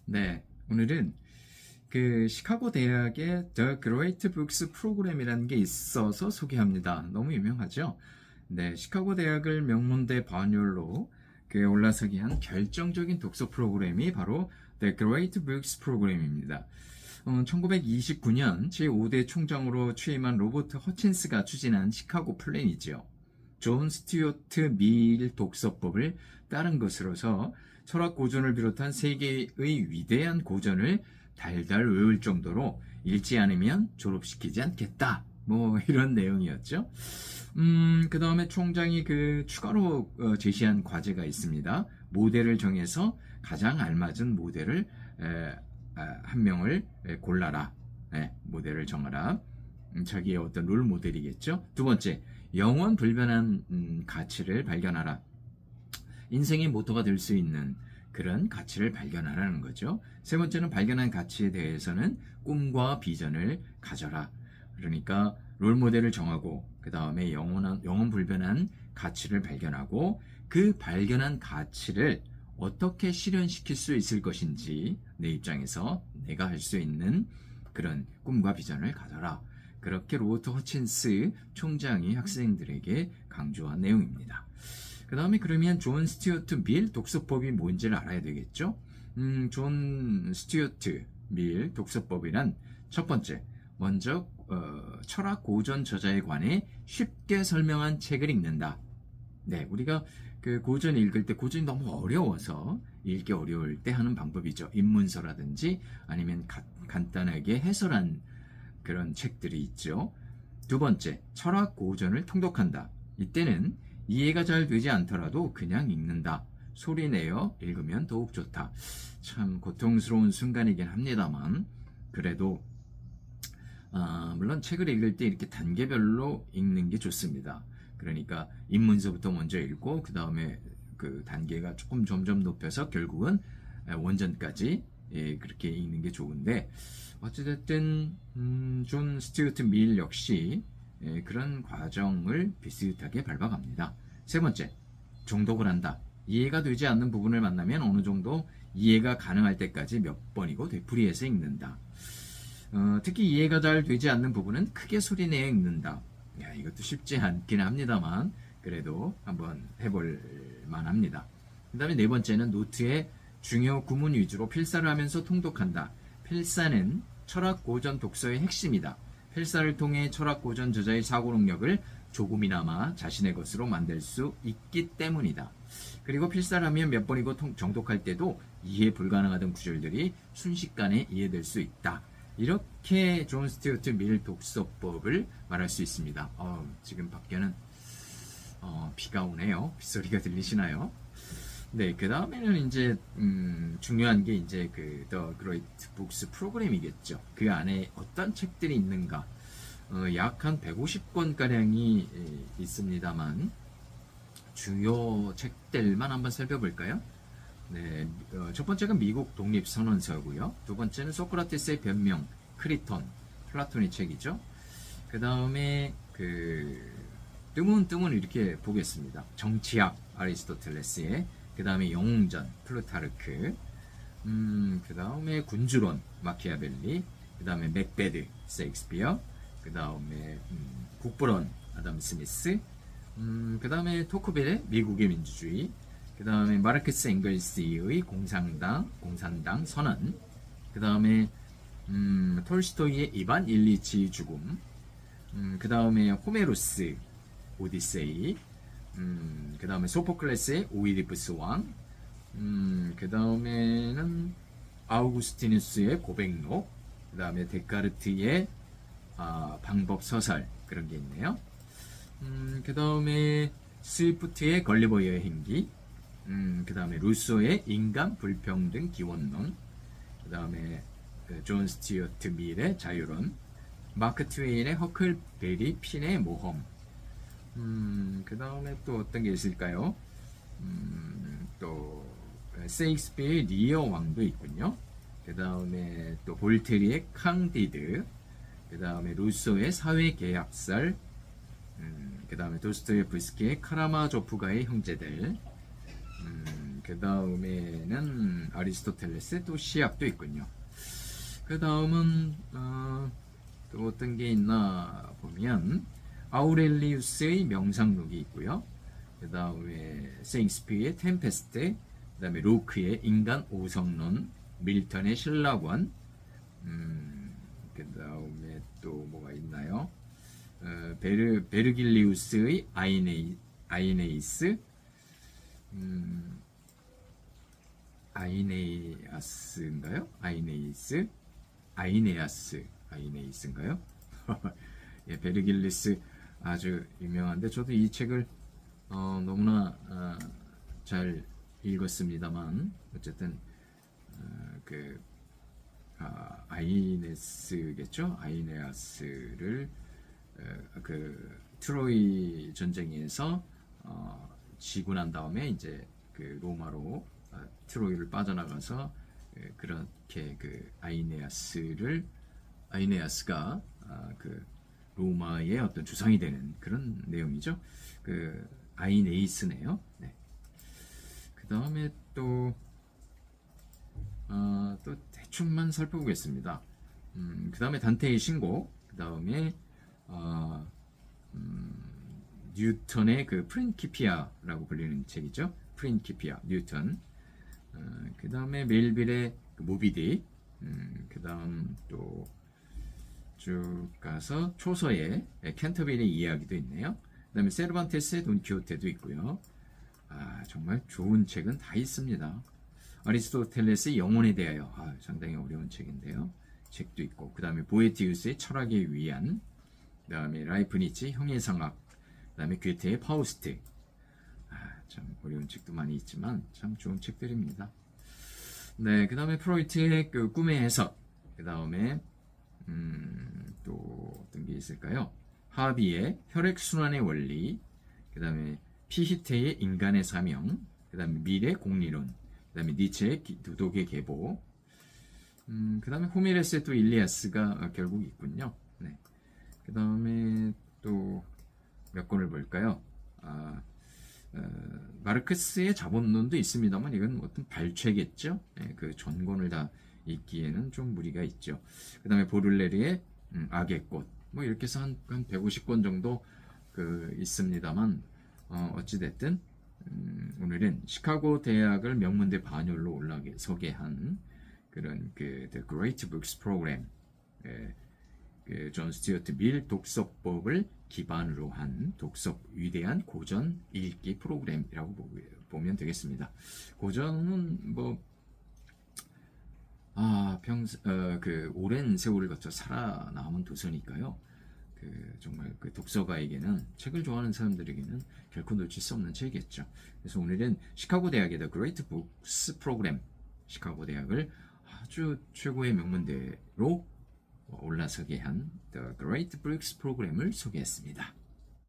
네, 오늘은 그 시카고 대학의 The Great Books 프로그램이라는 게 있어서 소개합니다. 너무 유명하죠? 네, 시카고 대학을 명문대 반열로 올라서게 한 결정적인 독서 프로그램이 바로 The Great Books 프로그램입니다. 1929년 제5대 총장으로 취임한 로버트 허친스가 추진한 시카고 플랜이지요. 존 스튜어트 밀 독서법을 따른 것으로서 철학 고전을 비롯한 세계의 위대한 고전을 달달 외울 정도로 읽지 않으면 졸업시키지 않겠다. 뭐 이런 내용이었죠. 그 다음에 총장이 추가로 제시한 과제가 있습니다. 모델을 정해서 가장 알맞은 모델을 한 명을 골라라. 모델을 정하라. 자기의 어떤 롤 모델이겠죠. 두 번째, 영원 불변한 가치를 발견하라. 인생의 모토가 될 수 있는 그런 가치를 발견하라는 거죠. 세 번째는 발견한 가치에 대해서는 꿈과 비전을 가져라. 그러니까 롤 모델을 정하고 그 다음에 영원 불변한 가치를 발견하고 그 발견한 가치를 어떻게 실현시킬 수 있을 것인지 내 입장에서 내가 할 수 있는 그런 꿈과 비전을 가져라. 그렇게 로버트 허친스 총장이 학생들에게 강조한 내용입니다. 그 다음에 그러면 존 스튜어트 밀 독서법이 뭔지를 알아야 되겠죠? 존 스튜어트 밀 독서법이란 첫 번째, 먼저 철학 고전 저자에 관해 쉽게 설명한 책을 읽는다. 네, 우리가 고전 읽을 때 고전이 너무 어려워서 읽기 어려울 때 하는 방법이죠. 입문서라든지 아니면 간단하게 해설한 그런 책들이 있죠. 두 번째, 철학 고전을 통독한다. 이때는 이해가 잘 되지 않더라도 그냥 읽는다. 소리내어 읽으면 더욱 좋다. 참 고통스러운 순간이긴 합니다만 그래도 물론 책을 읽을 때 이렇게 단계별로 읽는 게 좋습니다. 그러니까 입문서부터 먼저 읽고 그 다음에 그 단계가 조금 점점 높여서 결국은 원전까지 그렇게 읽는 게 좋은데 어찌됐든 존 스튜어트 밀 역시 그런 과정을 비슷하게 밟아갑니다. 세 번째, 정독을 한다. 이해가 되지 않는 부분을 만나면 어느 정도 이해가 가능할 때까지 몇 번이고 되풀이해서 읽는다. 특히 이해가 잘 되지 않는 부분은 크게 소리내어 읽는다. 야, 이것도 쉽지 않긴 합니다만 그래도 한번 해볼 만합니다. 그 다음에 네 번째는 노트에 중요 구문 위주로 필사를 하면서 통독한다. 필사는 철학 고전 독서의 핵심이다. 필사를 통해 철학 고전 저자의 사고 능력을 조금이나마 자신의 것으로 만들 수 있기 때문이다. 그리고 필사를 하면 몇 번이고 정독할 때도 이해 불가능하던 구절들이 순식간에 이해될 수 있다. 이렇게 존 스튜어트 밀 독서법을 말할 수 있습니다. 지금 밖에는 비가 오네요. 빗소리가 들리시나요? 네, 그 다음에는 이제 중요한 게 이제 The Great Books 프로그램이겠죠. 그 안에 어떤 책들이 있는가? 약 한 150권 가량이 있습니다만 주요 책들만 한번 살펴볼까요? 네, 첫 번째가 미국 독립선언서고요. 두 번째는 소크라테스의 변명, 크리톤, 플라톤의 책이죠. 그 다음에 뜨문뜨문 이렇게 보겠습니다. 정치학, 아리스토텔레스의, 그 다음에 영웅전, 플루타르크, 그 다음에 군주론, 마키아벨리, 그 다음에 맥베드, 세익스피어, 그 다음에 국부론, 아담 스미스, 그 다음에 토크벨의 미국의 민주주의, 그 다음에 마르크스 앵글스의 공산당 선언, 그 다음에 톨스토이의 이반 일리치 죽음, 그 다음에 호메로스 오디세이, 그 다음에 소포클레스의 오이디푸스 왕, 그 다음에는 아우구스티누스의 고백록, 그 다음에 데카르트의 방법 서설 그런 게 있네요. 그 다음에 스위프트의 걸리버 여행기, 그 다음에 루소의 인간 불평등 기원론, 그 다음에 존 스튜어트 밀의 자유론, 마크 트웨인의 허클베리 핀의 모험, 그 다음에 또 어떤 게 있을까요? 또 세익스피어의 리어 왕도 있군요. 그 다음에 또 볼테리의 캉디드, 그 다음에 루소의 사회계약설, 그 다음에 도스토예프스키의 카라마조프가의 형제들, 그 다음에는 아리스토텔레스의 또 시약도 있군요. 그 다음은 또 어떤 게 있나 보면 아우렐리우스의 명상록이 있고요. 그 다음에 세익스피어의 템페스트, 그 다음에 로크의 인간 오성론, 밀턴의 신라관, 그 다음에 또 뭐가 있나요? 베르길리우스의 아이네이스, 아이네아스인가요? 아이네아스인가요? 예, 베르길리스 아주 유명한데 저도 이 책을 너무나 잘 읽었습니다만 어쨌든 그 아이네스겠죠? 아이네아스를 그 트로이 전쟁에서 지고 난 다음에 이제 그 로마로 트로이를 빠져나가서 그렇게 그 아이네아스가 그 로마의 어떤 주상이 되는 그런 내용이죠. 그 아이네이스네요. 네. 그 다음에 또 대충만 살펴보겠습니다. 그 다음에 단테의 신곡, 그 다음에 뉴턴의 그 프린키피아라고 불리는 책이죠. 프린키피아, 뉴턴. 그 다음에 멜빌의 그 모비딕. 그 다음 또 쭉 가서 초서의 캔터베리 이야기도 있네요. 그 다음에 세르반테스의 돈키호테도 있고요. 정말 좋은 책은 다 있습니다. 아리스토텔레스의 영혼에 대하여 상당히 어려운 책인데요. 책도 있고, 그 다음에 보에티우스의 철학의 위안, 그 다음에 라이프니츠 형해상학, 그 다음에 괴테의 파우스트. 참 어려운 책도 많이 있지만 참 좋은 책들입니다. 네, 그 다음에 프로이트의 그 꿈의 해석, 그 다음에 또 어떤 게 있을까요? 하비의 혈액순환의 원리, 그 다음에 피히테의 인간의 사명, 그 다음에 미래 공리론, 그 다음에 니체의 도덕의 계보, 그 다음에 호메레스의 또 일리아스가 결국 있군요. 네. 그 다음에 또 몇 권을 볼까요? 마르크스의 자본론도 있습니다만 이건 어떤 발췌겠죠. 네, 그 전권을 다 읽기에는 좀 무리가 있죠. 그 다음에 보를레르의 악의 꽃, 뭐 이렇게 해서 한 150권 정도 있습니다만 어찌됐든 오늘은 시카고 대학을 명문대 반열로 올라서게 한 그런 그 The Great Books Program, 그 존 스튜어트 밀 독서법을 기반으로 한 위대한 고전 읽기 프로그램이라고 보면 되겠습니다. 고전은 뭐 그 오랜 세월을 거쳐 살아남은 도서니까요. 정말 그 독서가에게는, 책을 좋아하는 사람들에게는 결코 놓칠 수 없는 책이겠죠. 그래서 오늘은 시카고 대학의 The Great Books Program, 시카고 대학을 아주 최고의 명문대로 올라서게 한 The Great Books Program을 소개했습니다.